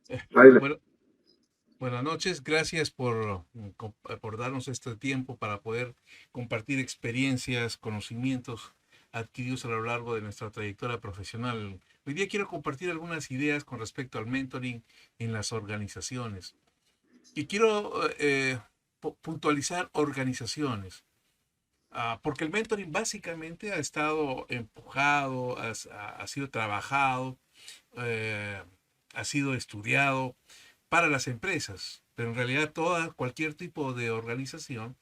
Adelante. Bueno, buenas noches, gracias por darnos este tiempo para poder compartir experiencias, conocimientos adquiridos a lo largo de nuestra trayectoria profesional. Hoy día quiero compartir algunas ideas con respecto al mentoring en las organizaciones. Y quiero puntualizar organizaciones, porque el mentoring básicamente ha estado empujado, ha sido trabajado, eh, ha sido estudiado para las empresas, pero en realidad cualquier tipo de organización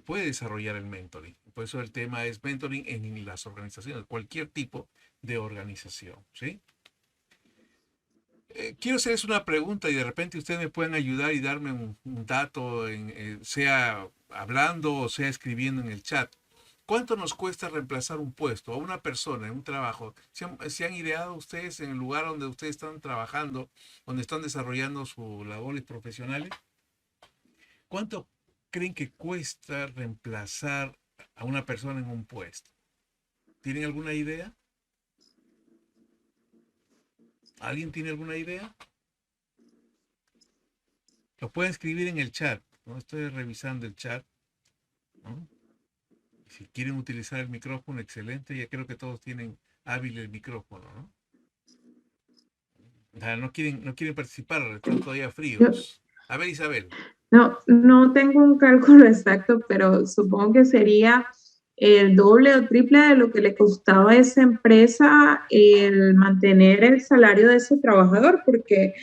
puede desarrollar el mentoring. Por eso el tema es mentoring en las organizaciones, cualquier tipo de organización, ¿sí? Quiero hacerles una pregunta y de repente ustedes me pueden ayudar y darme un dato, sea hablando o sea escribiendo en el chat. ¿Cuánto nos cuesta reemplazar un puesto a una persona en un trabajo? ¿Se han ideado ustedes en el lugar donde ustedes están trabajando, donde están desarrollando sus labores profesionales? ¿Cuánto creen que cuesta reemplazar a una persona en un puesto? ¿Tienen alguna idea? ¿Alguien tiene alguna idea? Lo pueden escribir en el chat, ¿no? Estoy revisando el chat, ¿no? Si quieren utilizar el micrófono, excelente. Ya creo que todos tienen hábil el micrófono, ¿no? O sea, no quieren participar, están todavía Yo, fríos. A ver, Isabel. no tengo un cálculo exacto, pero supongo que sería el doble o triple de lo que le costaba a esa empresa el mantener el salario de ese trabajador, porque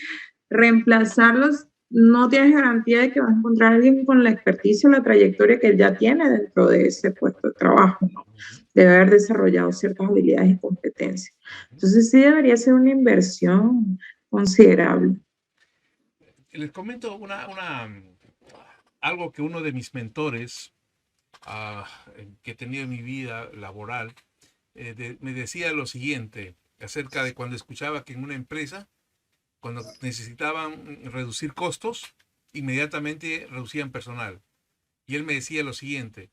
reemplazarlos no tienes garantía de que vas a encontrar a alguien con la experticia o la trayectoria que él ya tiene dentro de ese puesto de trabajo, ¿no? Ujú, Debe haber desarrollado ciertas habilidades y competencias. ujú. Entonces sí debería ser una inversión considerable. Les comento algo que uno de mis mentores que he tenido en mi vida laboral me decía lo siguiente acerca de cuando escuchaba que en una empresa, cuando necesitaban reducir costos, inmediatamente reducían personal. Y él me decía lo siguiente: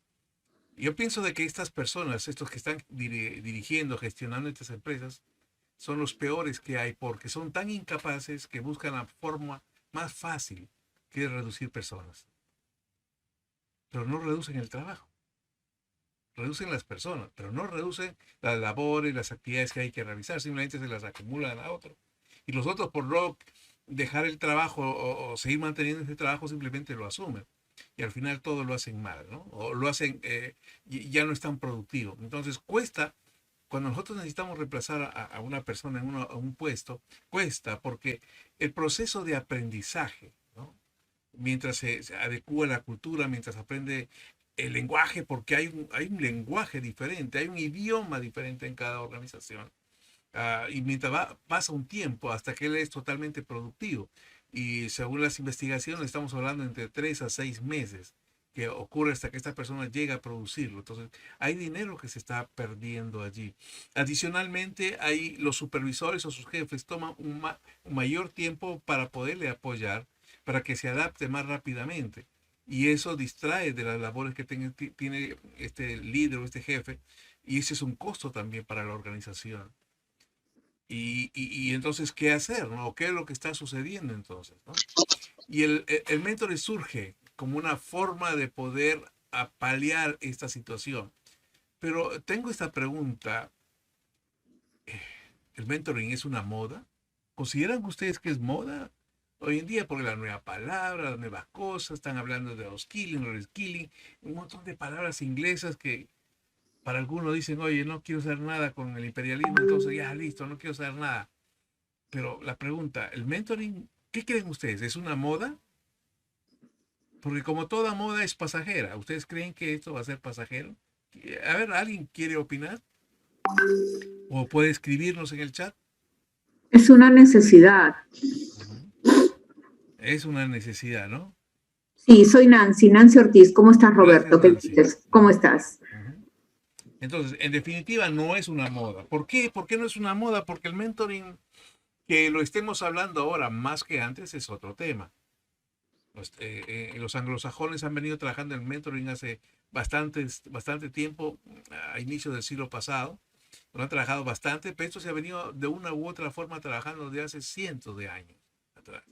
yo pienso de que estas personas, estos que están dirigiendo, gestionando estas empresas, son los peores que hay porque son tan incapaces que buscan la forma más fácil que es reducir personas, pero no reducen el trabajo, reducen las personas, pero no reducen las labores, las actividades que hay que realizar, simplemente se las acumulan a otro. Y los otros, por no dejar el trabajo o seguir manteniendo ese trabajo, simplemente lo asumen. Y al final todo lo hacen mal, ¿no? O lo hacen, y ya no es tan productivo. Entonces cuesta, cuando nosotros necesitamos reemplazar a una persona a un puesto, cuesta porque el proceso de aprendizaje, ¿no? Mientras se adecua la cultura, mientras aprende el lenguaje, porque hay un lenguaje diferente, hay un idioma diferente en cada organización. Y mientras pasa un tiempo hasta que él es totalmente productivo. Y según las investigaciones, estamos hablando entre 3 a 6 meses que ocurre hasta que esta persona llega a producirlo. Entonces, hay dinero que se está perdiendo allí. Adicionalmente, hay los supervisores o sus jefes toman un mayor tiempo para poderle apoyar, para que se adapte más rápidamente. Y eso distrae de las labores que tiene este líder o este jefe. Y ese es un costo también para la organización. Y entonces, ¿qué hacer? ¿No? ¿Qué es lo que está sucediendo entonces? ¿No? Y el mentoring surge como una forma de poder paliar esta situación. Pero tengo esta pregunta: ¿el mentoring es una moda? ¿Consideran ustedes que es moda? Hoy en día, porque la nueva palabra, las nuevas cosas, están hablando de upskilling, reskilling, un montón de palabras inglesas que para algunos dicen, oye, no quiero hacer nada con el imperialismo, entonces ya listo, no quiero hacer nada. Pero la pregunta, ¿el mentoring, qué creen ustedes? ¿Es una moda? Porque como toda moda es pasajera, ¿ustedes creen que esto va a ser pasajero? A ver, ¿alguien quiere opinar? ¿O puede escribirnos en el chat? Es una necesidad. Ujú. Es una necesidad, ¿no? Sí, soy Nancy, Nancy Ortiz. ¿Cómo estás, Gracias, Roberto? ¿Qué Nancy. dices? ¿Cómo Ujú, estás? ujú. Entonces, en definitiva, no es una moda. ¿Por qué? ¿Por qué no es una moda? Porque el mentoring, que lo estemos hablando ahora más que antes, es otro tema. Los anglosajones han venido trabajando en mentoring hace bastante tiempo, a inicios del siglo pasado. Lo han trabajado bastante, pero esto se ha venido de una u otra forma trabajando desde hace cientos de años. atrás.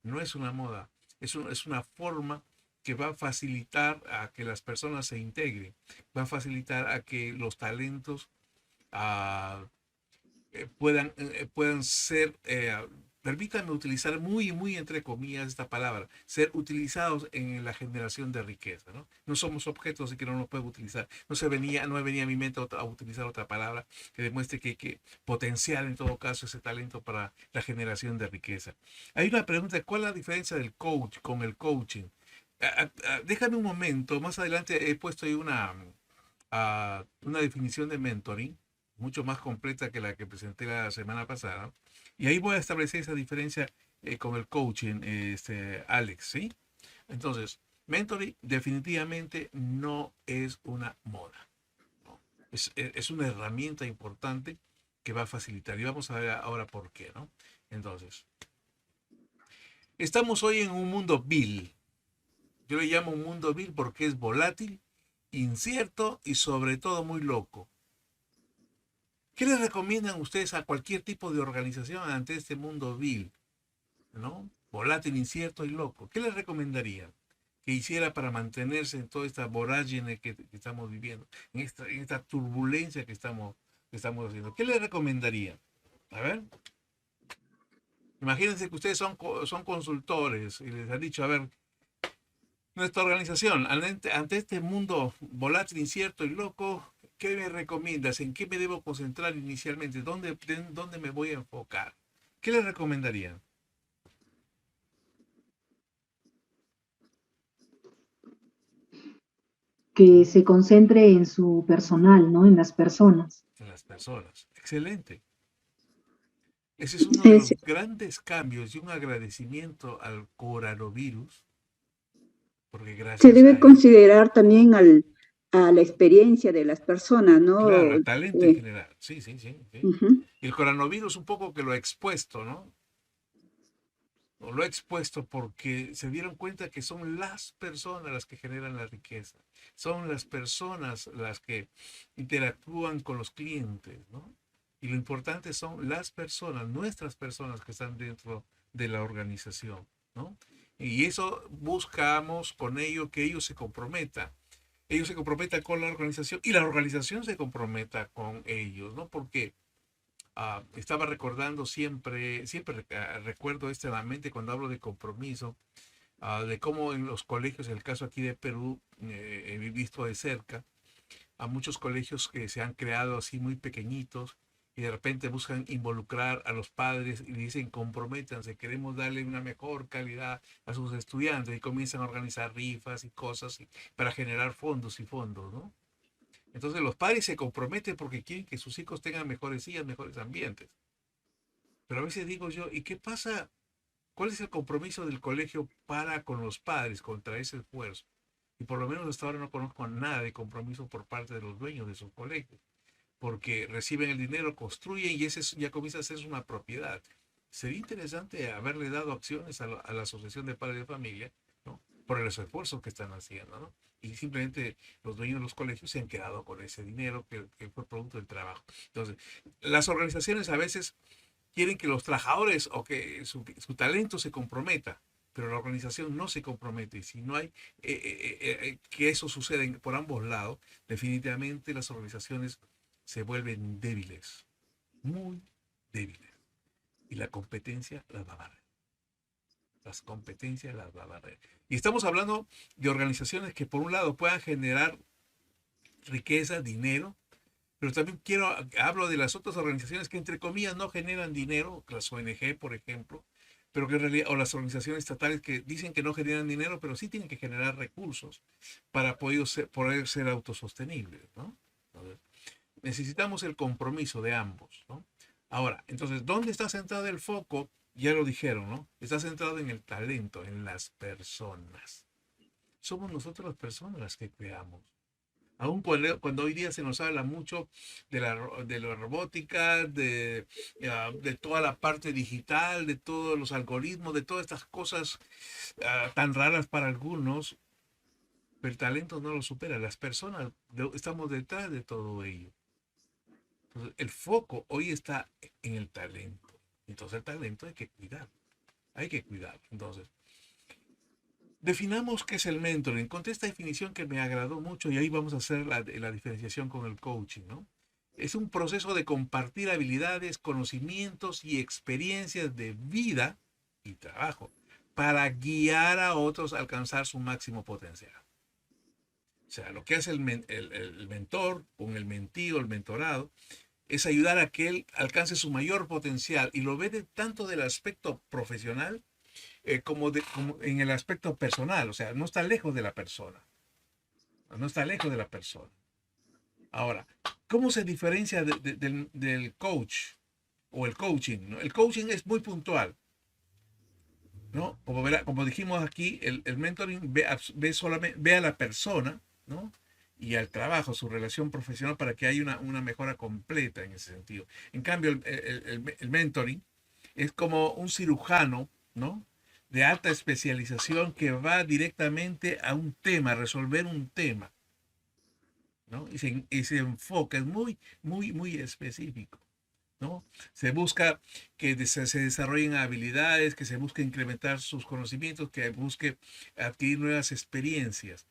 No es una moda, es una forma que va a facilitar a que las personas se integren, va a facilitar a que los talentos ah, puedan ser, permítanme utilizar muy entre comillas esta palabra, ser utilizados en la generación de riqueza, ¿no? No somos objetos, así que no nos puedo utilizar. No me venía a mi mente a utilizar otra palabra que demuestre que potenciar en todo caso ese talento para la generación de riqueza. Hay una pregunta: ¿cuál es la diferencia del coach con el coaching? Déjame un momento, más adelante he puesto ahí una definición de mentoring mucho más completa que la que presenté la semana pasada. Y ahí voy a establecer esa diferencia con el coaching, Alex, ¿sí? Entonces, mentoring definitivamente no es una moda, ¿no? Es una herramienta importante que va a facilitar. Y vamos a ver ahora por qué, ¿no? Entonces, estamos hoy en un mundo vil. Yo le llamo un mundo vil porque es volátil, incierto y sobre todo muy loco. ¿Qué les recomiendan ustedes a cualquier tipo de organización ante este mundo vil, ¿no? Volátil, incierto y loco? ¿Qué les recomendarían que hiciera para mantenerse en toda esta vorágine que estamos viviendo, en esta turbulencia que estamos haciendo? ¿Qué les recomendarían? A ver, imagínense que ustedes son consultores y les han dicho, a ver, nuestra organización, ante este mundo volátil, incierto y loco, ¿qué me recomiendas? ¿En qué me debo concentrar inicialmente? ¿Dónde me voy a enfocar? ¿Qué le recomendarían? Que se concentre en su personal, ¿no? En las personas. En las personas. Excelente. Ese es uno de Es- los grandes cambios y un agradecimiento al coronavirus, porque Se gracias debe a él, considerar también a la experiencia de las personas, claro, ¿no? el talento en Eh, general. Sí, sí, sí, sí. Ujú. Y el coronavirus un poco que lo ha expuesto, ¿no? O lo he expuesto porque se dieron cuenta que son las personas las que generan la riqueza, son las personas las que interactúan con los clientes, ¿no? Y lo importante son las personas, nuestras personas que están dentro de la organización, ¿no? Y eso buscamos con ello que ellos se comprometan con la organización y la organización se comprometa con ellos, ¿no? Porque estaba recordando siempre recuerdo en la mente cuando hablo de compromiso, de cómo en los colegios, en el caso aquí de Perú, he visto de cerca a muchos colegios que se han creado así muy pequeñitos y de repente buscan involucrar a los padres y dicen comprométanse, queremos darle una mejor calidad a sus estudiantes y comienzan a organizar rifas y cosas para generar fondos, ¿no? Entonces los padres se comprometen porque quieren que sus hijos tengan mejores sillas, mejores ambientes. Pero a veces digo yo, ¿y qué pasa? ¿Cuál es el compromiso del colegio para con los padres contra ese esfuerzo? Y por lo menos hasta ahora no conozco nada de compromiso por parte de los dueños de esos colegios, porque reciben el dinero, construyen y ya comienza a ser una propiedad. Sería interesante haberle dado acciones a la Asociación de Padres de Familia, ¿no? Por los esfuerzos que están haciendo, ¿no? Y simplemente los dueños de los colegios se han quedado con ese dinero que fue producto del trabajo. Entonces, las organizaciones a veces quieren que los trabajadores o que su talento se comprometa, pero la organización no se compromete. Y si no hay que eso suceda por ambos lados, definitivamente las organizaciones se vuelven débiles, muy débiles. Y la competencia las va a barrer. Las competencias las va a barrer. Y estamos hablando de organizaciones que por un lado puedan generar riqueza, dinero, pero también hablo de las otras organizaciones que entre comillas no generan dinero, las ONG, por ejemplo, pero que en realidad, o las organizaciones estatales que dicen que no generan dinero, pero sí tienen que generar recursos para poder ser autosostenibles, ¿no? Entonces, necesitamos el compromiso de ambos, ¿no? Ahora, entonces, ¿dónde está centrado el foco? Ya lo dijeron, ¿no? Está centrado en el talento, en las personas. Somos nosotros las personas las que creamos. Aún cuando hoy día se nos habla mucho de la robótica, de toda la parte digital, de todos los algoritmos, de todas estas cosas tan raras para algunos, pero el talento no lo supera. Las personas estamos detrás de todo ello. Entonces, el foco hoy está en el talento. Entonces el talento hay que cuidar. Hay que cuidarlo. Entonces, definamos qué es el mentoring. Encontré esta definición que me agradó mucho y ahí vamos a hacer la diferenciación con el coaching, ¿no? Es un proceso de compartir habilidades, conocimientos y experiencias de vida y trabajo para guiar a otros a alcanzar su máximo potencial. O sea, lo que hace el mentor con el mentido, el mentorado, es ayudar a que él alcance su mayor potencial y lo ve tanto del aspecto profesional como en el aspecto personal. O sea, no está lejos de la persona. No está lejos de la persona. Ahora, ¿cómo se diferencia del coach o el coaching? ¿No? El coaching es muy puntual, ¿no? Como dijimos aquí, el mentoring ve a la persona, ¿no? Y al trabajo, su relación profesional para que haya una mejora completa en ese sentido. En cambio, el mentoring es como un cirujano, ¿no? De alta especialización que va directamente a un tema, a resolver un tema, ¿no? Y se enfoca, es muy, muy, muy específico, ¿no? Se busca que se desarrollen habilidades, que se busque incrementar sus conocimientos, que busque adquirir nuevas experiencias.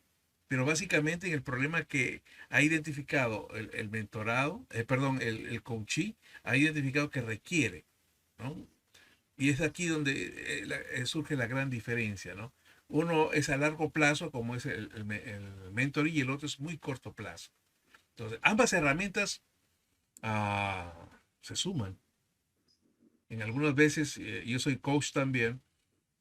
Pero básicamente el problema que ha identificado el mentorado, perdón, el coachee, ha identificado que requiere, ¿no? Y es aquí donde surge la gran diferencia, ¿no? Uno es a largo plazo, como es el mentoring, y el otro es muy corto plazo. Entonces, ambas herramientas ah, se suman. En algunas veces, yo soy coach también,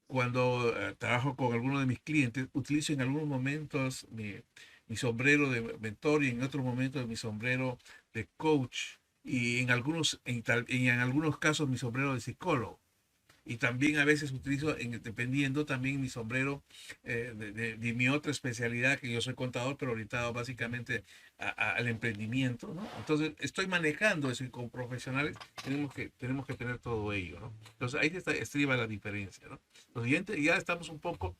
cuando trabajo con algunos de mis clientes, utilizo en algunos momentos mi sombrero de mentor y en otros momentos mi sombrero de coach y en algunos casos mi sombrero de psicólogo. Y también a veces utilizo, dependiendo también mi sombrero de mi otra especialidad, que yo soy contador, pero orientado básicamente al emprendimiento, ¿no? Entonces, estoy manejando eso y como profesionales tenemos que tener todo ello, ¿no? Entonces, ahí estriba la diferencia, ¿no? Entonces, ya estamos un poco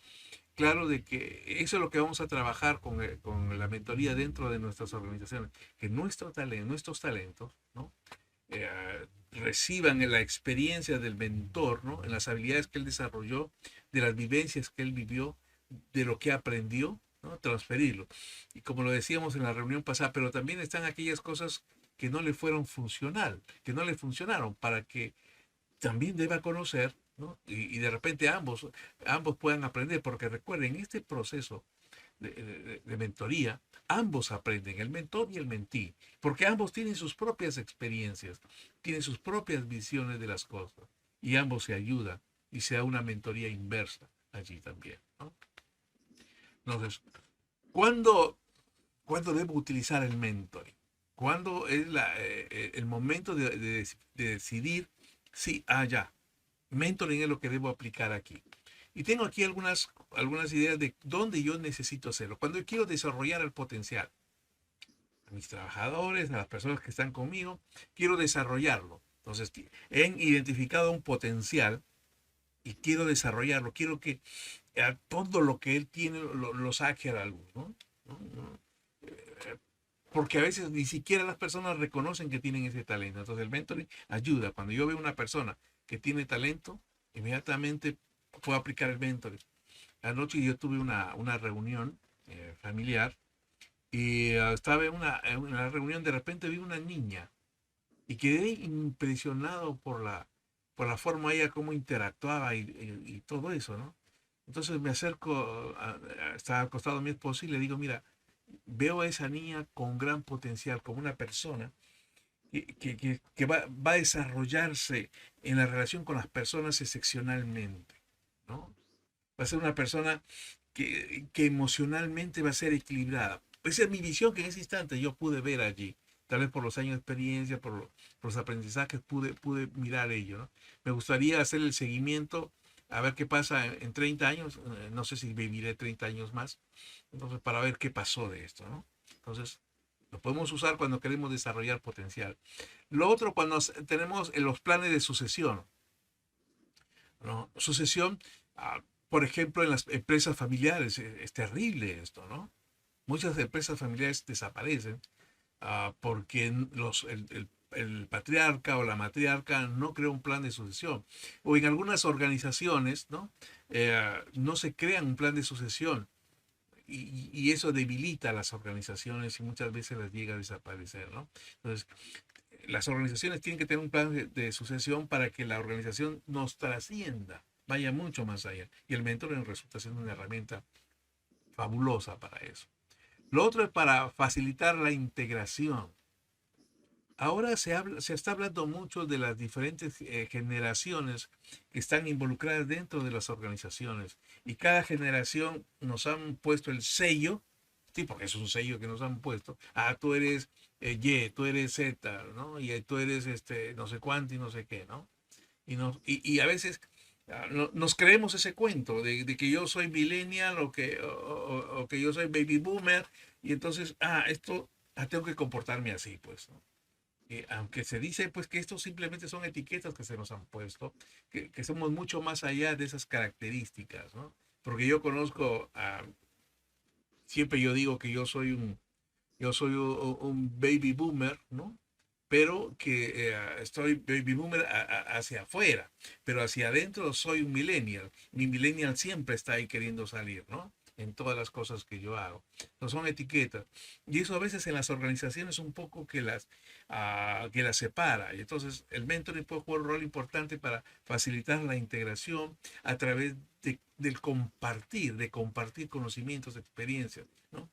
claros de que eso es lo que vamos a trabajar con la mentoría dentro de nuestras organizaciones, que nuestros talentos, ¿no? Reciban en la experiencia del mentor, ¿no? En las habilidades que él desarrolló, de las vivencias que él vivió, de lo que aprendió, ¿no? Transferirlo. Y como lo decíamos en la reunión pasada, pero también están aquellas cosas que no le fueron funcional, que no le funcionaron, para que también deba conocer, ¿no? Y de repente ambos puedan aprender, porque recuerden, este proceso de mentoría, ambos aprenden, el mentor y el mentí, porque ambos tienen sus propias experiencias, tienen sus propias visiones de las cosas, y ambos se ayudan y se da una mentoría inversa allí también, ¿no? Entonces, ¿cuándo, ¿cuándo debo utilizar el mentoring? ¿Cuándo es el momento de decidir si, ya, mentoring es lo que debo aplicar aquí? Y tengo aquí algunas ideas de dónde yo necesito hacerlo. Cuando yo quiero desarrollar el potencial a mis trabajadores, a las personas que están conmigo, quiero desarrollarlo. Entonces, he identificado un potencial y quiero desarrollarlo. Quiero que todo lo que él tiene lo saque a la luz, ¿no? Porque a veces ni siquiera las personas reconocen que tienen ese talento. Entonces, el mentoring ayuda. Cuando yo veo una persona que tiene talento, inmediatamente puedo aplicar el mentoring. Anoche yo tuve una reunión familiar y estaba en una reunión, de repente vi una niña y quedé impresionado por la forma ella cómo interactuaba y todo eso, ¿no? Entonces me acerco, estaba acostado mi esposo y le digo, mira, veo a esa niña con gran potencial, como una persona que va a desarrollarse en la relación con las personas excepcionalmente, ¿no? Va a ser una persona que emocionalmente va a ser equilibrada. Esa es mi visión que en ese instante yo pude ver allí. Tal vez por los años de experiencia, por los aprendizajes, pude mirar ello, ¿no? Me gustaría hacer el seguimiento, a ver qué pasa en 30 años. No sé si viviré 30 años más. Entonces, para ver qué pasó de esto, ¿no? Entonces, lo podemos usar cuando queremos desarrollar potencial. Lo otro, cuando tenemos los planes de sucesión, ¿no? Sucesión, por ejemplo, en las empresas familiares, es terrible esto, ¿no? Muchas empresas familiares desaparecen porque el patriarca o la matriarca no creó un plan de sucesión. O en algunas organizaciones, ¿no? No se crea un plan de sucesión. Y eso debilita a las organizaciones y muchas veces las llega a desaparecer, ¿no? Entonces, las organizaciones tienen que tener un plan de sucesión para que la organización nos trascienda, vaya mucho más allá. Y el mentoring resulta siendo una herramienta fabulosa para eso. Lo otro es para facilitar la integración. Ahora se está hablando mucho de las diferentes generaciones que están involucradas dentro de las organizaciones y cada generación nos han puesto el sello, sí, porque es un sello que nos han puesto. Ah, tú eres Y, tú eres Z, ¿no? Y tú eres no sé cuánto y no sé qué, ¿no? Y a veces nos creemos ese cuento de que yo soy millennial o que yo soy baby boomer y entonces, tengo que comportarme así, pues, ¿no? Aunque se dice pues que esto simplemente son etiquetas que se nos han puesto, que somos mucho más allá de esas características, ¿no? Porque yo conozco, siempre yo digo que yo soy un baby boomer, ¿no? Pero que estoy baby boomer hacia afuera, pero hacia adentro soy un millennial. Mi millennial siempre está ahí queriendo salir, ¿no? En todas las cosas que yo hago. No son etiquetas. Y eso a veces en las organizaciones un poco que las separa. Y entonces el mentoring puede jugar un rol importante para facilitar la integración a través de compartir conocimientos, experiencias, ¿no?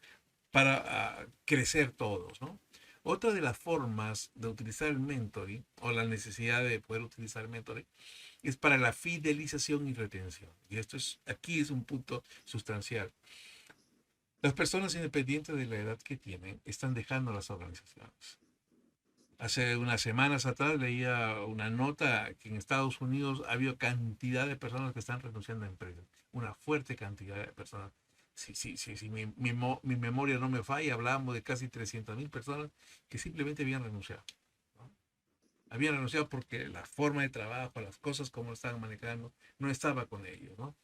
Para crecer todos, ¿no? Otra de las formas de utilizar el mentoring o la necesidad de poder utilizar el mentoring es para la fidelización y retención. Y aquí es un punto sustancial. Las personas, independientes de la edad que tienen, están dejando las organizaciones. Hace unas semanas atrás leía una nota que en Estados Unidos ha habido cantidad de personas que están renunciando a empresas. Una fuerte cantidad de personas. Si mi memoria no me falla, hablábamos de casi 300.000 personas que simplemente habían renunciado, ¿no? Habían renunciado porque la forma de trabajo, las cosas como estaban manejando, no estaba con ellos, ¿no?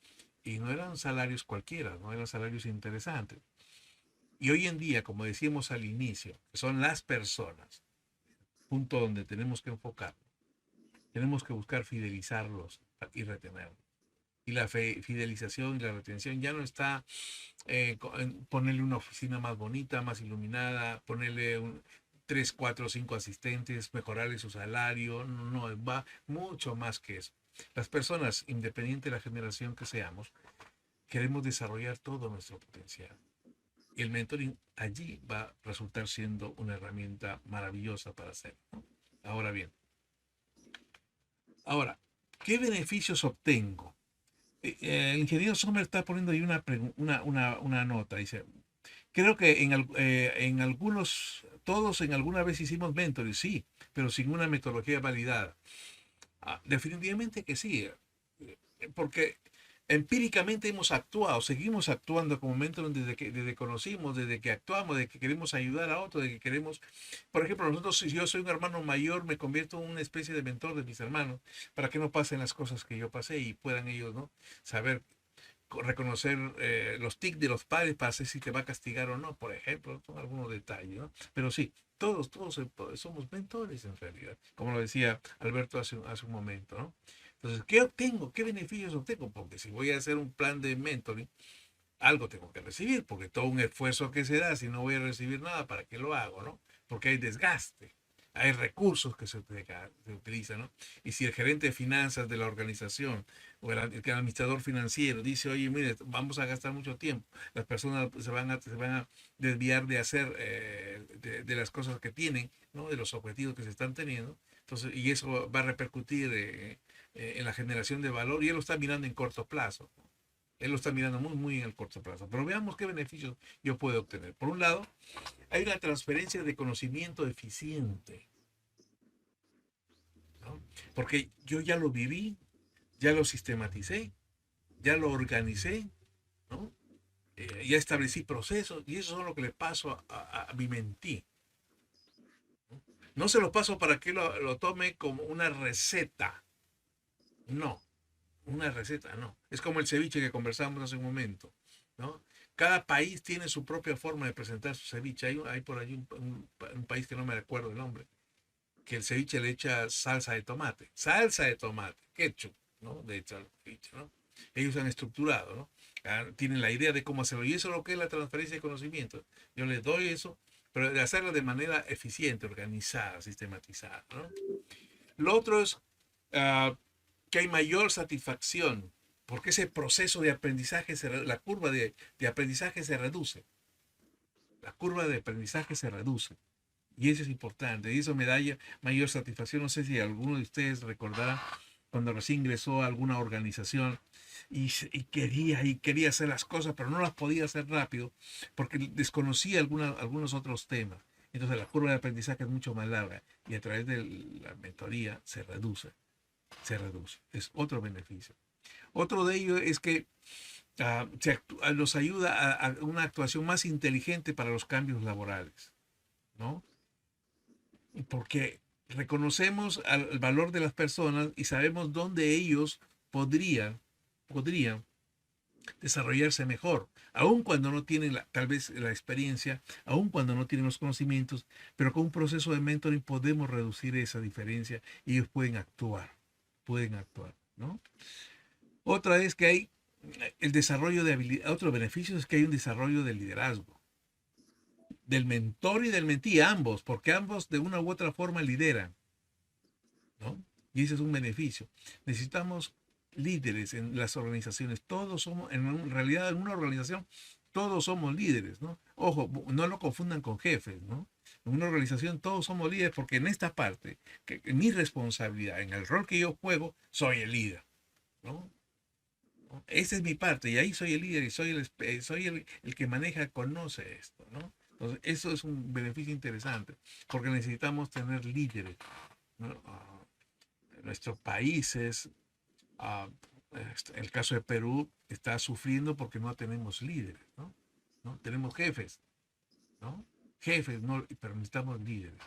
Y no eran salarios cualquiera, no eran salarios interesantes. Y hoy en día, como decíamos al inicio, son las personas, punto donde tenemos que enfocar. Tenemos que buscar fidelizarlos y retenerlos. Y la fidelización y la retención ya no está en ponerle una oficina más bonita, más iluminada, ponerle 3, 4, 5 asistentes, mejorarle su salario. No, va mucho más que eso. Las personas, independiente de la generación que seamos, queremos desarrollar todo nuestro potencial. Y el mentoring allí va a resultar siendo una herramienta maravillosa para hacerlo, ¿no? Ahora bien, ¿qué beneficios obtengo? El ingeniero Sommer está poniendo ahí una nota. Dice, creo que en algunos, todos en alguna vez hicimos mentoring, sí, pero sin una metodología validada. Definitivamente que sí, porque empíricamente hemos actuado, seguimos actuando como mentoring desde conocimos, desde que actuamos, desde que queremos ayudar a otros, desde que queremos, por ejemplo, nosotros, si yo soy un hermano mayor, me convierto en una especie de mentor de mis hermanos, para que no pasen las cosas que yo pasé y puedan ellos, ¿no? Saber reconocer los tics de los padres para saber si te va a castigar o no, por ejemplo, son algunos detalles, ¿no? Pero sí, todos somos mentores en realidad, como lo decía Alberto hace un momento, ¿no? Entonces, ¿qué obtengo? ¿Qué beneficios obtengo? Porque si voy a hacer un plan de mentoring, algo tengo que recibir, porque todo un esfuerzo que se da, si no voy a recibir nada, ¿para qué lo hago, no? Porque hay desgaste, hay recursos que se utilizan, ¿no? Y si el gerente de finanzas de la organización o el administrador financiero dice, oye, mire, vamos a gastar mucho tiempo, las personas se van a desviar de hacer, de las cosas que tienen, ¿no? De los objetivos que se están teniendo, entonces, y eso va a repercutir en la generación de valor, y él lo está mirando en corto plazo. Él lo está mirando muy, muy en el corto plazo. Pero veamos qué beneficios yo puedo obtener. Por un lado, hay una transferencia de conocimiento eficiente, ¿no? Porque yo ya lo viví, ya lo sistematicé, ya lo organicé, ¿no? Ya establecí procesos y eso es lo que le paso a mi mentí. No se lo paso para que lo tome como una receta. No, una receta no. Es como el ceviche que conversamos hace un momento, ¿no? Cada país tiene su propia forma de presentar su ceviche. Hay por allí un país que no me recuerdo el nombre, que el ceviche le echa salsa de tomate, ketchup, ¿no? De hecho, al ceviche, ¿no? Ellos han estructurado, ¿no? Tienen la idea de cómo hacerlo. Y eso es lo que es la transferencia de conocimiento. Yo les doy eso, pero de hacerlo de manera eficiente, organizada, sistematizada, ¿no? Lo otro es ah, que hay mayor satisfacción, porque ese proceso de aprendizaje, la curva de aprendizaje se reduce. La curva de aprendizaje se reduce. Y eso es importante. Y eso me da mayor satisfacción. No sé si alguno de ustedes recordará cuando recién ingresó a alguna organización y quería hacer las cosas, pero no las podía hacer rápido porque desconocía algunos otros temas. Entonces la curva de aprendizaje es mucho más larga y a través de la mentoría se reduce, se reduce. Es otro beneficio. Otro de ellos es que nos ayuda a una actuación más inteligente para los cambios laborales, ¿no? Porque reconocemos el valor de las personas y sabemos dónde ellos podrían desarrollarse mejor, aun cuando no tienen tal vez la experiencia, aun cuando no tienen los conocimientos, pero con un proceso de mentoring podemos reducir esa diferencia y ellos pueden actuar, ¿no? Otra es que hay el desarrollo de habilidad, otro beneficio es que hay un desarrollo de liderazgo, del mentor y del mentí, ambos, porque ambos de una u otra forma lideran, ¿no? Y ese es un beneficio. Necesitamos líderes en las organizaciones. Todos somos, en realidad en una organización, todos somos líderes, ¿no? Ojo, no lo confundan con jefes, ¿no? En una organización todos somos líderes porque en esta parte, que en mi responsabilidad, en el rol que yo juego, soy el líder, ¿no? Esa es mi parte y ahí soy el líder y soy el que maneja, conoce esto, ¿no? Entonces, eso es un beneficio interesante porque necesitamos tener líderes, ¿no? Nuestros países, ah, el caso de Perú está sufriendo porque no tenemos líderes, ¿no? ¿No? Tenemos jefes, ¿no? Jefes, no, pero necesitamos líderes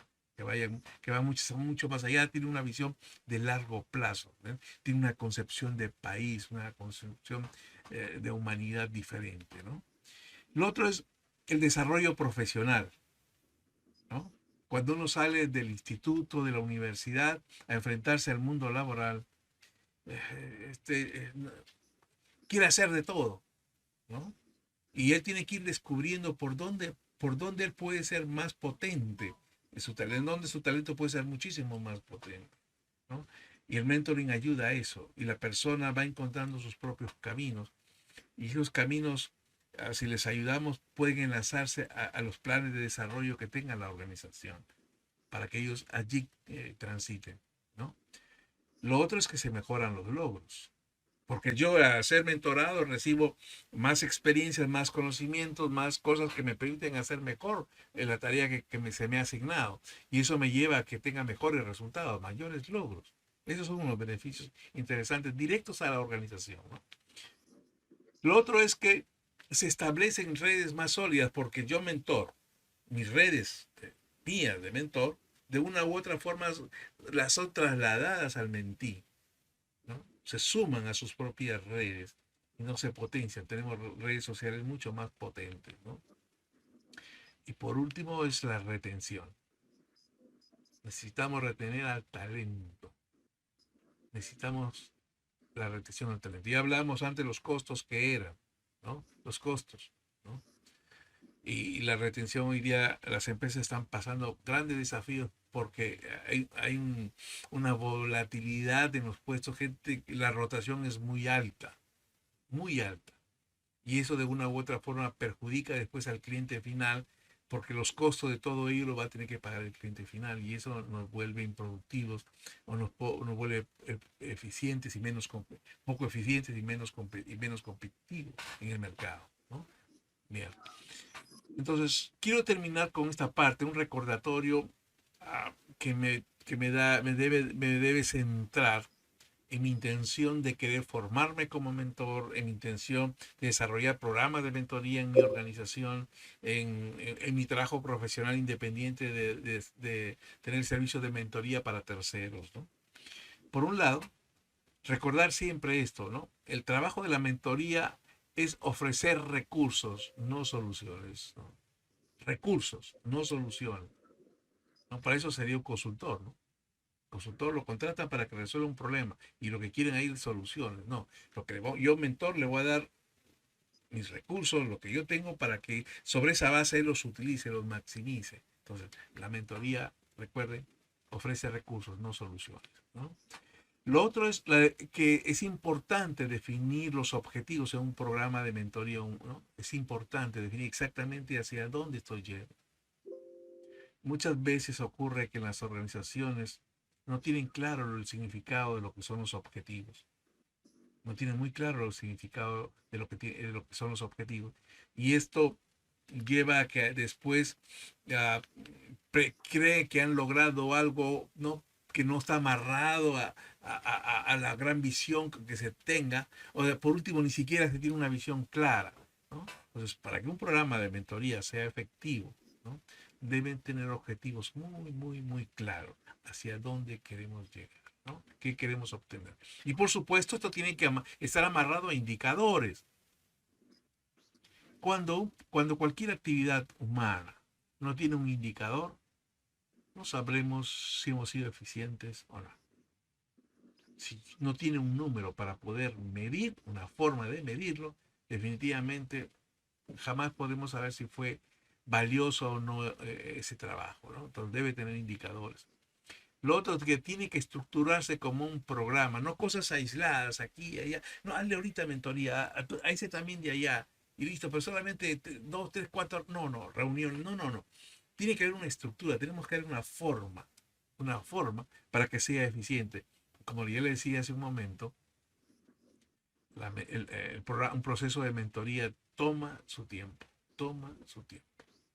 que van mucho más allá, tiene una visión de largo plazo, ¿eh? Tiene una concepción de país, una concepción de humanidad diferente, ¿no? Lo otro es el desarrollo profesional, ¿no? Cuando uno sale del instituto, de la universidad, a enfrentarse al mundo laboral, no, quiere hacer de todo, ¿no? Y él tiene que ir descubriendo por dónde él puede ser más potente, en su talento, donde su talento puede ser muchísimo más potente, ¿no? Y el mentoring ayuda a eso, y la persona va encontrando sus propios caminos, y esos caminos, si les ayudamos, pueden enlazarse a los planes de desarrollo que tenga la organización, para que ellos allí transiten, ¿no? Lo otro es que se mejoran los logros. Porque yo al ser mentorado recibo más experiencias, más conocimientos, más cosas que me permiten hacer mejor en la tarea se me ha asignado. Y eso me lleva a que tenga mejores resultados, mayores logros. Esos son unos beneficios interesantes directos a la organización, ¿no? Lo otro es que se establecen redes más sólidas porque yo mentor, mis redes mías de mentor, de una u otra forma las son trasladadas al mentí, ¿no? Se suman a sus propias redes y no se potencian. Tenemos redes sociales mucho más potentes, ¿no? Y por último es la retención. Necesitamos retener al talento. Necesitamos la retención del talento. Ya hablamos antes de los costos que eran, ¿no? Los costos, ¿no? Y la retención hoy día, las empresas están pasando grandes desafíos porque hay una volatilidad en los puestos, gente, la rotación es muy alta, muy alta. Y eso de una u otra forma perjudica después al cliente final porque los costos de todo ello lo va a tener que pagar el cliente final y eso nos vuelve improductivos o nos vuelve eficientes y poco eficientes y menos competitivos en el mercado, ¿no? Bien. Entonces, quiero terminar con esta parte, un recordatorio me debe centrar en mi intención de querer formarme como mentor, en mi intención de desarrollar programas de mentoría en mi organización, en mi trabajo profesional independiente de tener servicios de mentoría para terceros, ¿no? Por un lado, recordar siempre esto, ¿no? El trabajo de la mentoría es ofrecer recursos, no soluciones, ¿no? Recursos, no soluciones, ¿no? Para eso sería un consultor, ¿no? consultor lo contratan para que resuelva un problema y lo que quieren ahí es soluciones. No, yo mentor le voy a dar mis recursos, lo que yo tengo para que sobre esa base él los utilice, los maximice. Entonces, la mentoría, recuerden, ofrece recursos, no soluciones, ¿no? Lo otro es que es importante definir los objetivos en un programa de mentoría, ¿no? Es importante definir exactamente hacia dónde estoy yendo. Muchas veces ocurre que las organizaciones no tienen claro el significado de lo que son los objetivos. No tienen muy claro el significado de lo que son los objetivos. Y esto lleva a que después uh, creen que han logrado algo, ¿no?, que no está amarrado a la gran visión que se tenga, o por último ni siquiera se tiene una visión clara, ¿no? Entonces, para que un programa de mentoría sea efectivo, ¿no?, deben tener objetivos muy, muy, muy claros hacia dónde queremos llegar, ¿no?, qué queremos obtener. Y por supuesto, esto tiene que estar amarrado a indicadores. Cuando cualquier actividad humana no tiene un indicador, no sabremos si hemos sido eficientes o no. Si no tiene un número para poder medir, una forma de medirlo, definitivamente jamás podemos saber si fue valioso o no ese trabajo, ¿no? Entonces debe tener indicadores. Lo otro es que tiene que estructurarse como un programa, no cosas aisladas aquí y allá. No, hazle ahorita mentoría, a ese también de allá, y listo, pero solamente 2, 3, 4, no, reuniones, no. Tiene que haber una estructura, tenemos que haber una forma para que sea eficiente. Como ya le decía hace un momento, un proceso de mentoría toma su tiempo,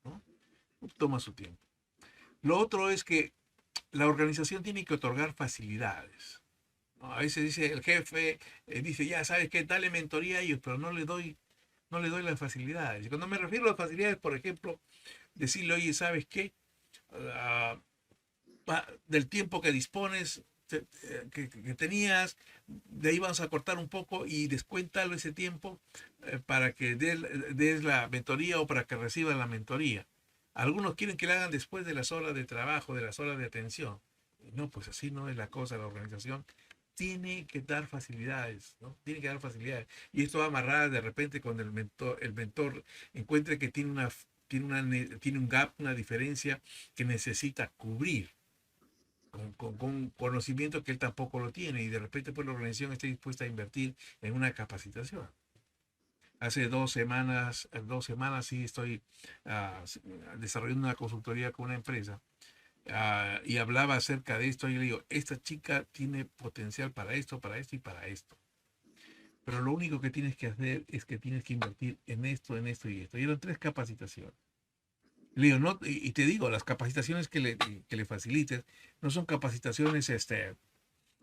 ¿no? Toma su tiempo. Lo otro es que la organización tiene que otorgar facilidades, ¿no? A veces dice el jefe, dice, ya sabes qué, dale mentoría a ellos, pero no le doy las facilidades. Y cuando me refiero a las facilidades, por ejemplo, decirle, oye, ¿sabes qué? Uh, del tiempo que dispones, que tenías, de ahí vamos a cortar un poco y descuéntalo ese tiempo para que des la mentoría o para que reciban la mentoría. Algunos quieren que la hagan después de las horas de trabajo, de las horas de atención. No, pues así no es la cosa. La organización tiene que dar facilidades, ¿no? Tiene que dar facilidades. Y esto va a amarrar de repente cuando el mentor encuentre que tiene un gap, una diferencia que necesita cubrir con conocimiento que él tampoco lo tiene, y de repente pues la organización está dispuesta a invertir en una capacitación. Hace 2 semanas sí estoy desarrollando una consultoría con una empresa y hablaba acerca de esto y le digo, esta chica tiene potencial para esto y para esto. Pero lo único que tienes que hacer es que tienes que invertir en esto y esto. Y eran 3 capacitaciones. Le digo, no, y te digo, las capacitaciones que le facilites no son capacitaciones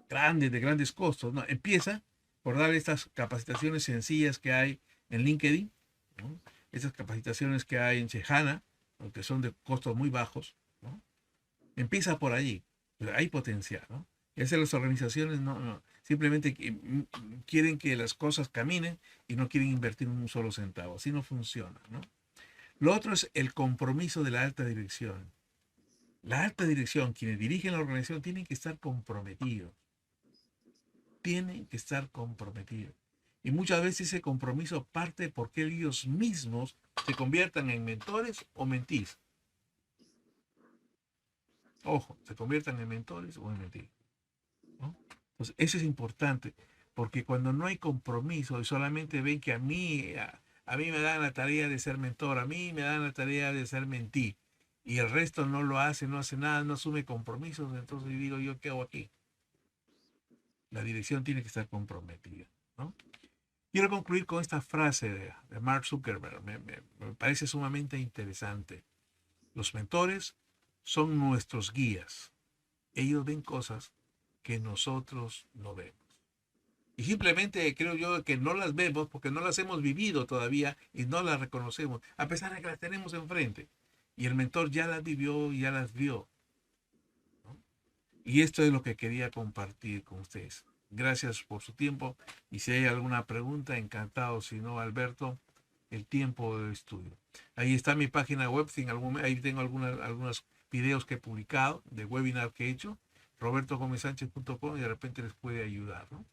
grandes, de grandes costos. No, empieza por dar estas capacitaciones sencillas que hay en LinkedIn, ¿no? Estas capacitaciones que hay en Chehana, ¿no?, que son de costos muy bajos, ¿no? Empieza por allí, pero hay potencial, ¿no? Y esas las organizaciones no, simplemente quieren que las cosas caminen y no quieren invertir un solo centavo. Así no funciona, ¿no? Lo otro es el compromiso de la alta dirección. La alta dirección, quienes dirigen la organización, tienen que estar comprometidos. Tienen que estar comprometidos. Y muchas veces ese compromiso parte porque ellos mismos se conviertan en mentores o mentís. Ojo, se conviertan en mentores o en mentís, ¿no? Entonces, eso es importante, porque cuando no hay compromiso y solamente ven que a mí me dan la tarea de ser mentor, a mí me dan la tarea de ser mentí, y el resto no lo hace, no hace nada, no asume compromisos, entonces digo yo, ¿qué hago aquí? La dirección tiene que estar comprometida, ¿no? Quiero concluir con esta frase de Mark Zuckerberg, me parece sumamente interesante. Los mentores son nuestros guías. Ellos ven cosas que nosotros no vemos. Y simplemente creo yo que no las vemos porque no las hemos vivido todavía y no las reconocemos, a pesar de que las tenemos enfrente. Y el mentor ya las vivió y ya las vio, ¿no? Y esto es lo que quería compartir con ustedes. Gracias por su tiempo. Y si hay alguna pregunta, encantado. Si no, Alberto, el tiempo de estudio. Ahí está mi página web. Ahí tengo algunos videos que he publicado de webinar que he hecho. robertogomesánchez.com y de repente les puede ayudar, ¿no?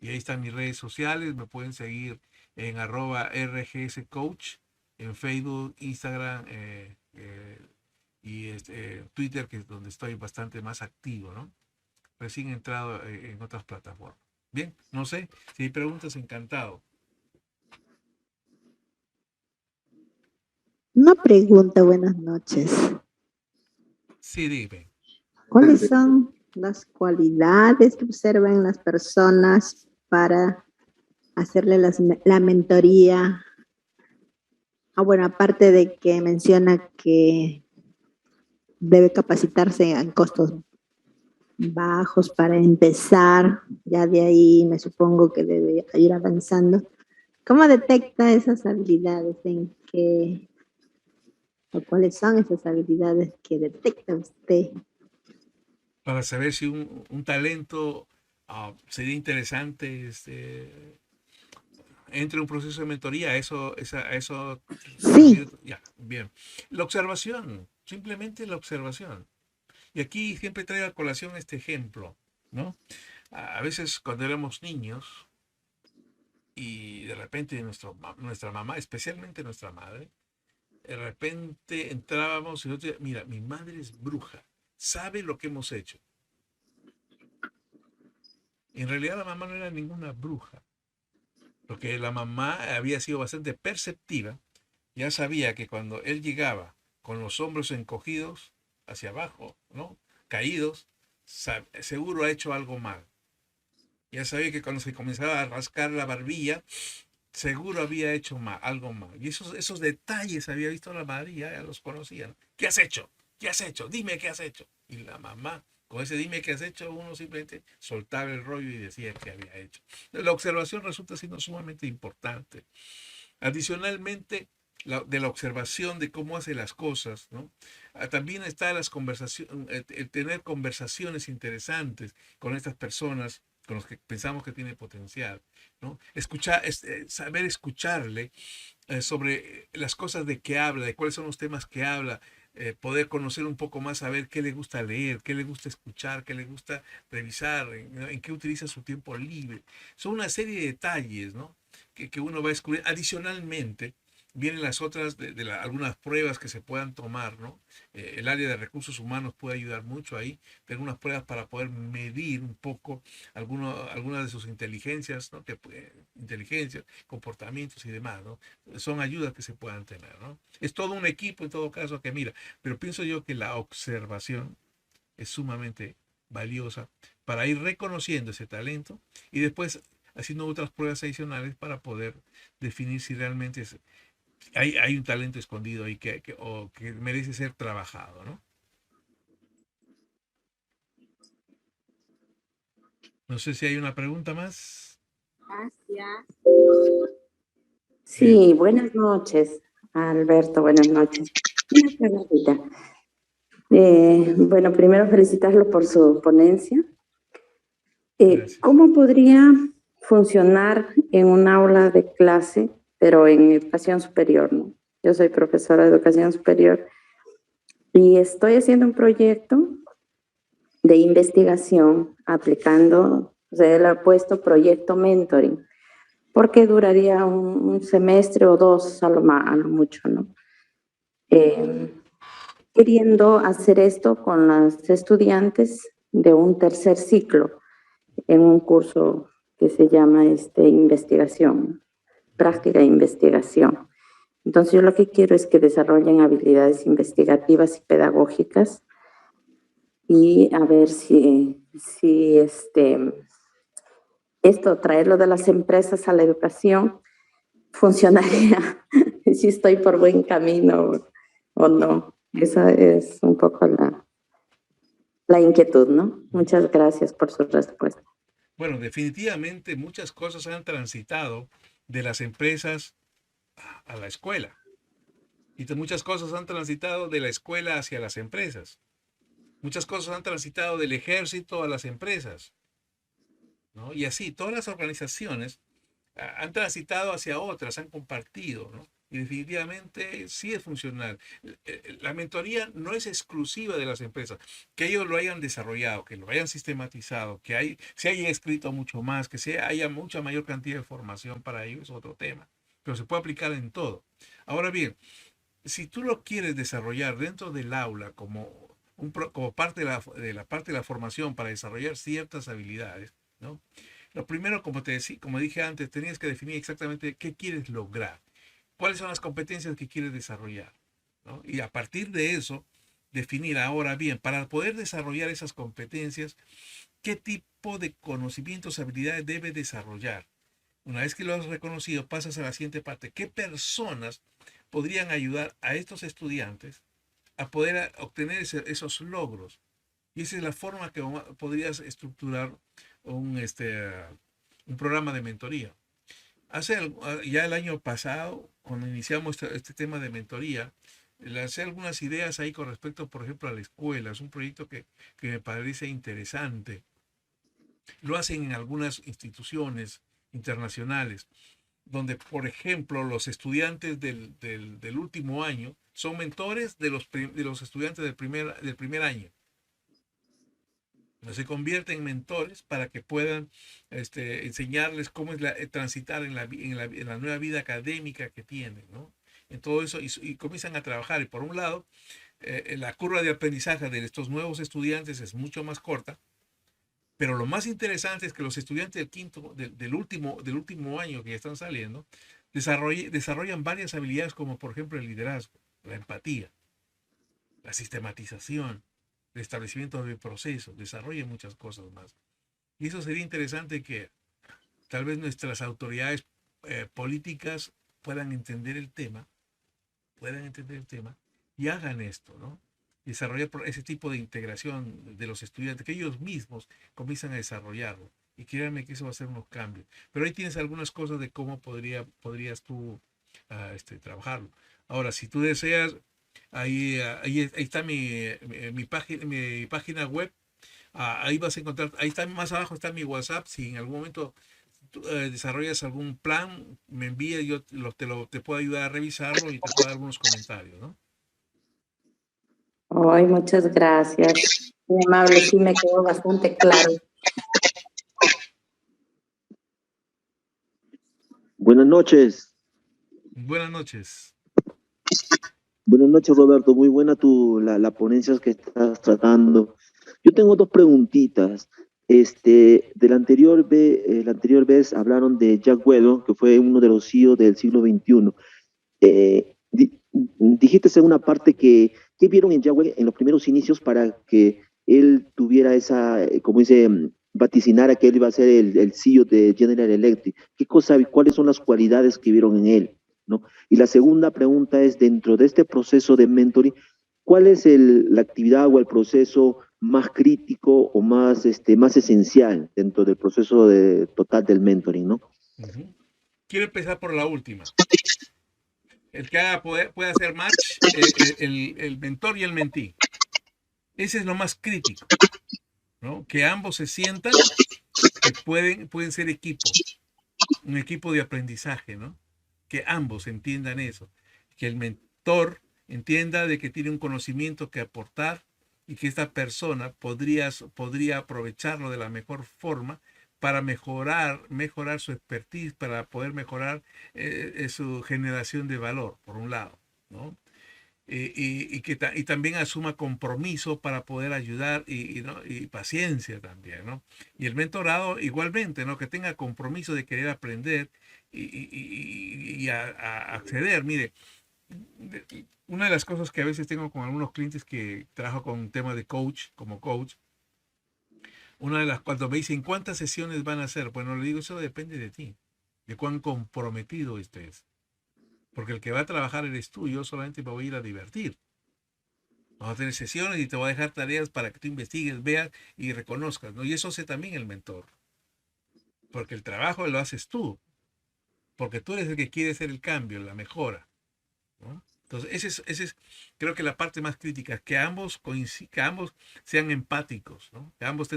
Y ahí están mis redes sociales, me pueden seguir en @rgscoach, en Facebook, Instagram y Twitter, que es donde estoy bastante más activo, ¿no? Recién entrado en otras plataformas. Bien, no sé, si hay preguntas, encantado. Una pregunta, buenas noches. Sí, dime. ¿Cuáles son las cualidades que observan las personas para hacerle la mentoría? Bueno, aparte de que menciona que debe capacitarse en costos bajos para empezar, ya de ahí me supongo que debe ir avanzando. ¿Cómo detecta esas habilidades? ¿En qué o cuáles son esas habilidades que detecta usted? Para saber si un talento sería interesante, entre un proceso de mentoría, a eso se Sí, refiere. Ya, bien. La observación, simplemente la observación. Y aquí siempre traigo a colación este ejemplo, ¿no? A veces cuando éramos niños y de repente nuestra mamá, especialmente nuestra madre, de repente entrábamos y nosotros, mira, mi madre es bruja, sabe lo que hemos hecho. Y en realidad la mamá no era ninguna bruja, porque la mamá había sido bastante perceptiva, ya sabía que cuando él llegaba con los hombros encogidos hacia abajo, ¿no? Caídos, seguro ha hecho algo mal. Ya sabía que cuando se comenzaba a rascar la barbilla, seguro había hecho mal, algo mal. Y esos detalles había visto la madre y ya los conocían. ¿Qué has hecho? ¿Qué has hecho? Dime qué has hecho. Y la mamá, con ese dime qué has hecho, uno simplemente soltaba el rollo y decía qué había hecho. La observación resulta siendo sumamente importante. Adicionalmente, de la observación de cómo hace las cosas, ¿no? También está las conversaciones, el tener conversaciones interesantes con estas personas con los que pensamos que tiene potencial, ¿no? Saber escucharle sobre las cosas de que habla, de cuáles son los temas que habla, poder conocer un poco más, saber qué le gusta leer, qué le gusta escuchar, qué le gusta revisar, en qué utiliza su tiempo libre. Son una serie de detalles, ¿no? Que uno va a descubrir. Adicionalmente, vienen las otras, algunas pruebas que se puedan tomar, ¿no? El área de recursos humanos puede ayudar mucho ahí, tener unas pruebas para poder medir un poco algunas de sus inteligencias, ¿no? Inteligencias, comportamientos y demás, ¿no? Son ayudas que se puedan tener, ¿no? Es todo un equipo en todo caso que mira, pero pienso yo que la observación es sumamente valiosa para ir reconociendo ese talento y después haciendo otras pruebas adicionales para poder definir si realmente hay un talento escondido ahí o que merece ser trabajado, ¿no? No sé si hay una pregunta más. Gracias. Bien. Sí, buenas noches, Alberto, buenas noches. Una preguntita. Bueno, primero felicitarlo por su ponencia. Gracias. ¿Cómo podría funcionar en un aula de clase, pero en educación superior, ¿no? Yo soy profesora de educación superior y estoy haciendo un proyecto de investigación aplicando, o sea, él ha puesto proyecto mentoring, porque duraría un semestre o dos a lo mucho, ¿no? Queriendo hacer esto con las estudiantes de un tercer ciclo en un curso que se llama investigación, práctica de investigación. Entonces yo lo que quiero es que desarrollen habilidades investigativas y pedagógicas y a ver si esto, traerlo de las empresas a la educación, funcionaría, si estoy por buen camino o no. Esa es un poco la inquietud, ¿no? Muchas gracias por su respuesta. Bueno, definitivamente muchas cosas han transitado de las empresas a la escuela. Y muchas cosas han transitado de la escuela hacia las empresas. Muchas cosas han transitado del ejército a las empresas, ¿no? Y así, todas las organizaciones han transitado hacia otras, han compartido, ¿no? Y definitivamente sí es funcional. La mentoría no es exclusiva de las empresas. Que ellos lo hayan desarrollado, que lo hayan sistematizado, se haya escrito mucho más, haya mucha mayor cantidad de formación para ellos es otro tema. Pero se puede aplicar en todo. Ahora bien, si tú lo quieres desarrollar dentro del aula como parte de la parte de la formación para desarrollar ciertas habilidades, ¿no? Lo primero, como dije antes, tenías que definir exactamente qué quieres lograr, cuáles son las competencias que quieres desarrollar, ¿no? Y a partir de eso, definir ahora bien, para poder desarrollar esas competencias, qué tipo de conocimientos, habilidades debe desarrollar. Una vez que lo has reconocido, pasas a la siguiente parte. ¿Qué personas podrían ayudar a estos estudiantes a poder obtener esos logros? Y esa es la forma que podrías estructurar un programa de mentoría. Ya el año pasado, cuando iniciamos este tema de mentoría, lancé algunas ideas ahí con respecto, por ejemplo, a la escuela. Es un proyecto que me parece interesante. Lo hacen en algunas instituciones internacionales, donde, por ejemplo, los estudiantes del último año son mentores de los estudiantes del primer año. Se convierten en mentores para que puedan enseñarles cómo es transitar en la nueva vida académica que tienen, ¿no? En todo eso, y comienzan a trabajar. Y por un lado, la curva de aprendizaje de estos nuevos estudiantes es mucho más corta, pero lo más interesante es que los estudiantes del último año que ya están saliendo, desarrollan varias habilidades como por ejemplo el liderazgo, la empatía, la sistematización, el establecimiento de procesos, desarrollan muchas cosas más. Y eso sería interesante que tal vez nuestras autoridades políticas puedan entender el tema y hagan esto, ¿no? Desarrollar ese tipo de integración de los estudiantes, que ellos mismos comienzan a desarrollarlo. Y créanme que eso va a ser unos cambios. Pero ahí tienes algunas cosas de cómo podrías tú trabajarlo. Ahora, si tú deseas, ahí está mi página web. Ahí vas a encontrar, ahí está más abajo está mi WhatsApp. Si en algún momento tú, desarrollas algún plan, me envía, yo te puedo ayudar a revisarlo y te puedo dar algunos comentarios, ¿no? Ay, muchas gracias. Muy amable, sí me quedó bastante claro. Buenas noches. Buenas noches. Buenas noches, Roberto. Muy buena la ponencia que estás tratando. Yo tengo dos preguntitas. La anterior vez hablaron de Jack Welch, que fue uno de los CEO del siglo XXI. Dijiste en una parte que vieron en Jack Welch en los primeros inicios para que él tuviera esa, como dice, vaticinara que él iba a ser el CEO de General Electric. ¿Cuáles son las cualidades que vieron en él? ¿No? Y la segunda pregunta es, dentro de este proceso de mentoring, ¿cuál es la actividad o el proceso más crítico o más esencial dentro del proceso total del mentoring, ¿no? Uh-huh. Quiero empezar por la última. El que puede hacer match, el mentor y el mentí. Ese es lo más crítico, ¿no? Que ambos se sientan que pueden ser equipo, un equipo de aprendizaje, ¿no? Que ambos entiendan eso, que el mentor entienda de que tiene un conocimiento que aportar y que esta persona podría aprovecharlo de la mejor forma para mejorar su expertise, para poder mejorar su generación de valor, por un lado, ¿no? Y también asuma compromiso para poder ayudar ¿no? y paciencia también, ¿no? Y el mentorado igualmente, ¿no? Que tenga compromiso de querer aprender y a acceder. Mire, una de las cosas que a veces tengo con algunos clientes que trabajo con temas de como coach, cuando me dicen cuántas sesiones van a hacer, bueno, le digo, eso depende de ti, de cuán comprometido estés. Porque el que va a trabajar eres tú, yo solamente me voy a ir a divertir. Vamos a tener sesiones y te voy a dejar tareas para que tú investigues, veas y reconozcas, ¿no? Y eso hace también el mentor. Porque el trabajo lo haces tú. Porque tú eres el que quiere hacer el cambio, la mejora, ¿no? Entonces, creo que la parte más crítica, que ambos sean empáticos, ¿no? Que ambos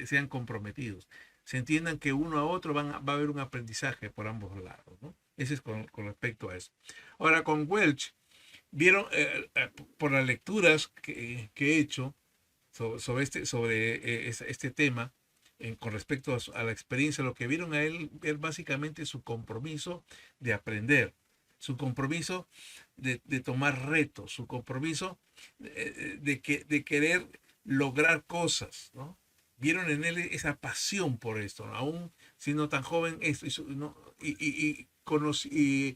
sean comprometidos. Se entiendan que uno a otro va a haber un aprendizaje por ambos lados, ¿no? Ese es con respecto a eso. Ahora, con Welch, vieron, por las lecturas que he hecho sobre este tema, con respecto a la experiencia, lo que vieron a él es básicamente su compromiso de aprender, su compromiso de tomar retos, su compromiso de querer lograr cosas, ¿no? Vieron en él esa pasión por esto, ¿no? Aún siendo tan joven, ¿no? Y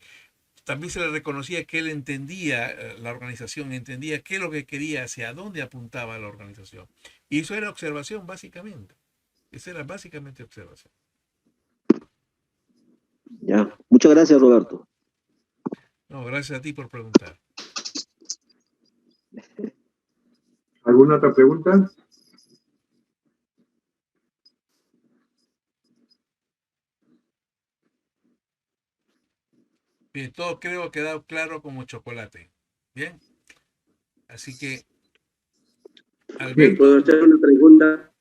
también se le reconocía que él entendía la organización, entendía qué es lo que quería, hacia dónde apuntaba la organización. Y eso era observación, básicamente. Esa era básicamente observación. Ya, muchas gracias, Roberto. No, gracias a ti por preguntar. ¿Alguna otra pregunta? Bien, todo creo que ha quedado claro como chocolate. Bien. Así que, Bien, Alberto. ¿puedo hacer una pregunta?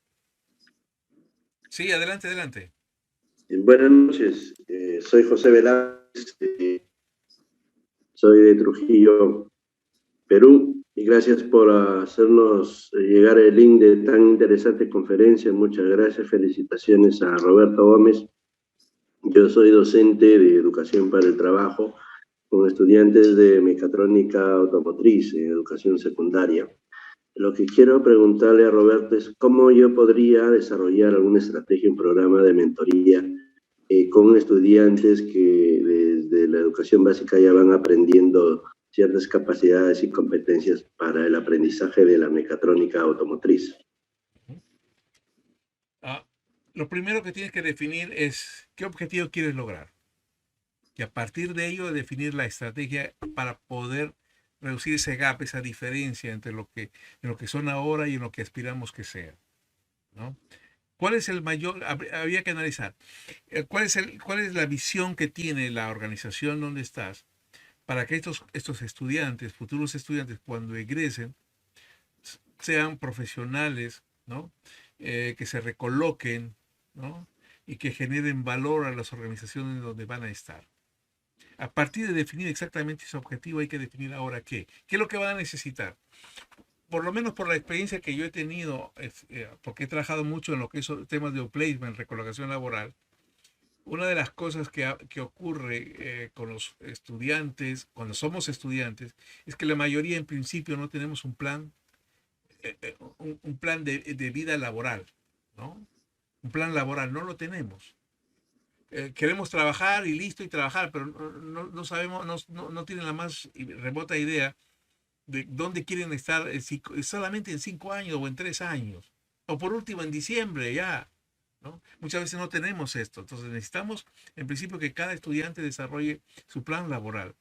Sí, adelante, adelante. Buenas noches, soy José Velázquez, soy de Trujillo, Perú, y gracias por hacernos llegar el link de tan interesante conferencia. Muchas gracias, felicitaciones a Roberto Gómez. Yo soy docente de Educación para el Trabajo con estudiantes de mecatrónica automotriz en educación secundaria. Lo que quiero preguntarle a Roberto es cómo yo podría desarrollar alguna estrategia, un programa de mentoría con estudiantes que desde la educación básica ya van aprendiendo ciertas capacidades y competencias para el aprendizaje de la mecatrónica automotriz. Lo primero que tienes que definir es qué objetivo quieres lograr. Y a partir de ello definir la estrategia para poder reducir ese gap, esa diferencia entre lo que son ahora y en lo que aspiramos que sea, ¿no? ¿Cuál es el mayor? Había que analizar. ¿Cuál es la visión que tiene la organización donde estás para que estos estudiantes, futuros estudiantes, cuando egresen, sean profesionales, ¿no? Que se recoloquen, ¿no? Y que generen valor a las organizaciones donde van a estar. A partir de definir exactamente ese objetivo, hay que definir ahora qué. ¿Qué es lo que van a necesitar? Por lo menos por la experiencia que yo he tenido, porque he trabajado mucho en lo que son temas de outplacement, recolocación laboral, una de las cosas que ocurre con los estudiantes, cuando somos estudiantes, es que la mayoría en principio no tenemos un plan de vida laboral, ¿no? Un plan laboral, no lo tenemos. Queremos trabajar y listo y trabajar, pero no sabemos, no tienen la más remota idea de dónde quieren estar solamente en 5 años o en 3 años. O por último en diciembre ya, ¿no? Muchas veces no tenemos esto. Entonces necesitamos, en principio, que cada estudiante desarrolle su plan laboral,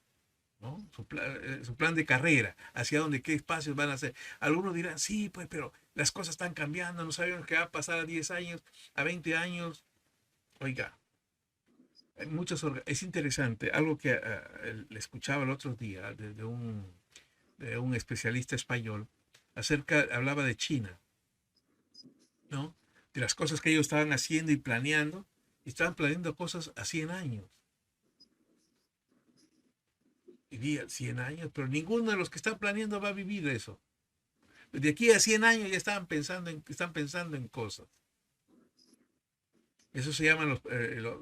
¿no? Su plan de carrera, hacia dónde, qué espacios van a hacer. Algunos dirán, sí, pues, pero las cosas están cambiando, no sabemos qué va a pasar a 10 años, a 20 años. Oiga, es interesante, algo que le escuchaba el otro día de un especialista español, hablaba de China, ¿no? De las cosas que ellos estaban haciendo y planeando, estaban planeando cosas a 100 años. Y diría, 100 años, pero ninguno de los que están planeando va a vivir eso. De aquí a 100 años ya están pensando en cosas. Eso se llaman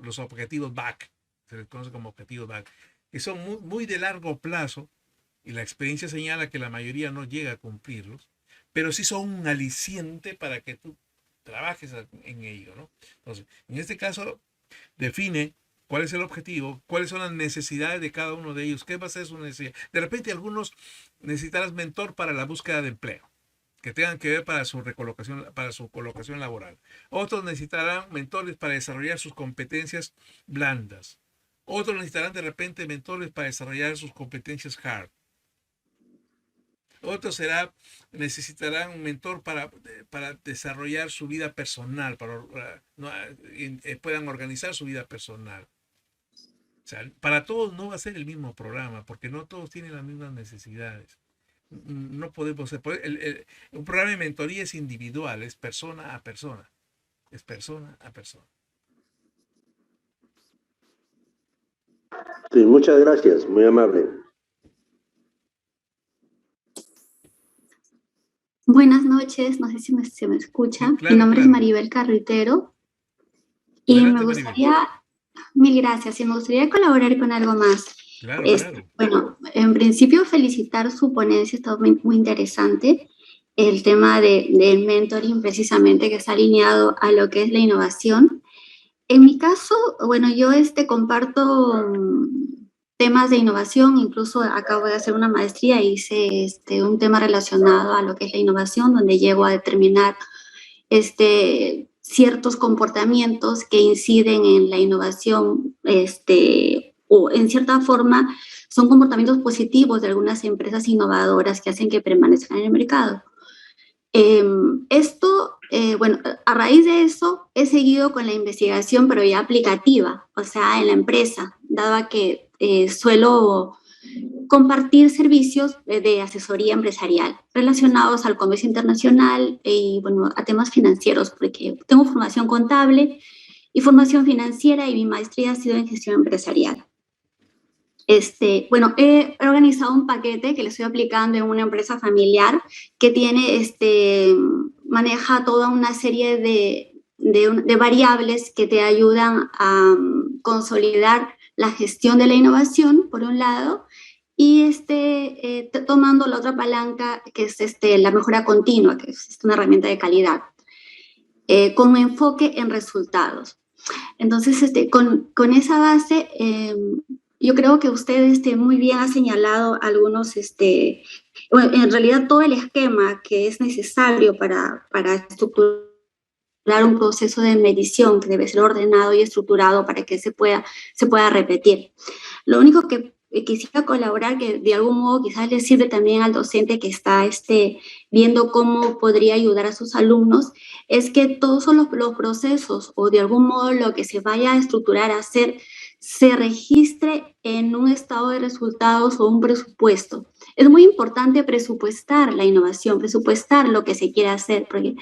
los objetivos BAC, se les conoce como objetivos BAC, que son muy, muy de largo plazo, y la experiencia señala que la mayoría no llega a cumplirlos, pero sí son un aliciente para que tú trabajes en ello, ¿no? Entonces, en este caso, define cuál es el objetivo, cuáles son las necesidades de cada uno de ellos, qué va a ser su necesidad. De repente algunos necesitarán mentor para la búsqueda de empleo, que tengan que ver para su recolocación, para su colocación laboral. Otros necesitarán mentores para desarrollar sus competencias blandas. Otros necesitarán de repente mentores para desarrollar sus competencias hard. Otros necesitarán un mentor para desarrollar su vida personal, puedan organizar su vida personal. O sea, para todos no va a ser el mismo programa, porque no todos tienen las mismas necesidades. No podemos hacer. Un programa de mentoría es individual, es persona a persona. Es persona a persona. Sí, muchas gracias, muy amable. Buenas noches, no sé si se me escucha. Sí, claro, Mi nombre es claro. Maribel Carretero y Adelante, me Maribel. gustaría, mil gracias, y me gustaría colaborar con algo más. Claro, claro. Bueno, en principio felicitar su ponencia, está muy, muy interesante. El tema del mentoring precisamente que está alineado a lo que es la innovación. En mi caso, bueno, yo comparto temas de innovación, incluso acabo de hacer una maestría e hice un tema relacionado a lo que es la innovación, donde llego a determinar ciertos comportamientos que inciden en la innovación, o en cierta forma son comportamientos positivos de algunas empresas innovadoras que hacen que permanezcan en el mercado. Bueno, a raíz de eso he seguido con la investigación, pero ya aplicativa, o sea, en la empresa, dado que suelo compartir servicios de asesoría empresarial relacionados al comercio internacional y, bueno, a temas financieros, porque tengo formación contable y formación financiera y mi maestría ha sido en gestión empresarial. Bueno, he organizado un paquete que le estoy aplicando en una empresa familiar que tiene, maneja toda una serie de variables que te ayudan a consolidar la gestión de la innovación, por un lado, y tomando la otra palanca, que es la mejora continua, que es una herramienta de calidad, con un enfoque en resultados. Entonces, con esa base, yo creo que usted muy bien ha señalado algunos, bueno, en realidad todo el esquema que es necesario para estructurar un proceso de medición que debe ser ordenado y estructurado para que se pueda repetir. Lo único que quisiera colaborar, que de algún modo quizás le sirve también al docente que está viendo cómo podría ayudar a sus alumnos, es que todos los procesos o de algún modo lo que se vaya a estructurar, a hacer, se registre en un estado de resultados o un presupuesto. Es muy importante presupuestar la innovación, presupuestar lo que se quiere hacer, porque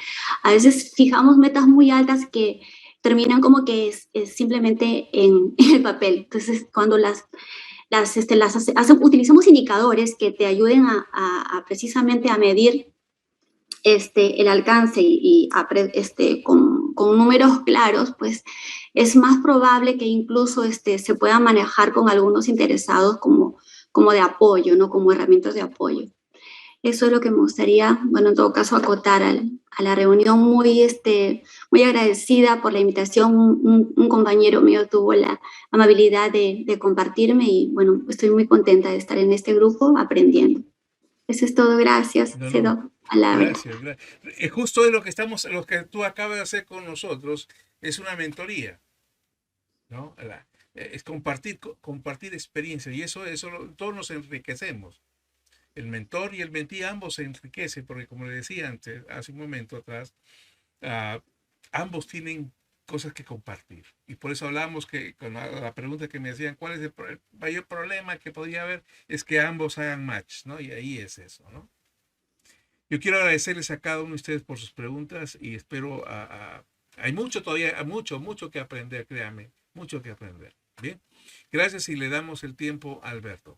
a veces fijamos metas muy altas que terminan como que es simplemente en el papel. Entonces, cuando utilizamos indicadores que te ayuden a precisamente a medir el alcance y con números claros, pues es más probable que incluso se pueda manejar con algunos interesados como de apoyo, ¿no? Como herramientas de apoyo. Eso es lo que me gustaría, bueno, en todo caso, acotar a la reunión. Muy agradecida por la invitación. Un compañero mío tuvo la amabilidad de compartirme y, bueno, estoy muy contenta de estar en este grupo aprendiendo. Eso es todo. Gracias. No, Cedo palabra. gracias, gracias. Justo es lo que tú acabas de hacer con nosotros, es una mentoría, ¿no? Es compartir experiencia y eso todos nos enriquecemos. El mentor y el mentí ambos se enriquecen porque, como le decía antes, hace un momento atrás, ambos tienen cosas que compartir. Y por eso hablamos que con la pregunta que me hacían, ¿cuál es el mayor problema que podría haber? Es que ambos hagan match, ¿no? Y ahí es eso, ¿no? Yo quiero agradecerles a cada uno de ustedes por sus preguntas y espero hay mucho todavía, mucho que aprender, créanme, mucho que aprender. Bien, gracias y le damos el tiempo a Alberto.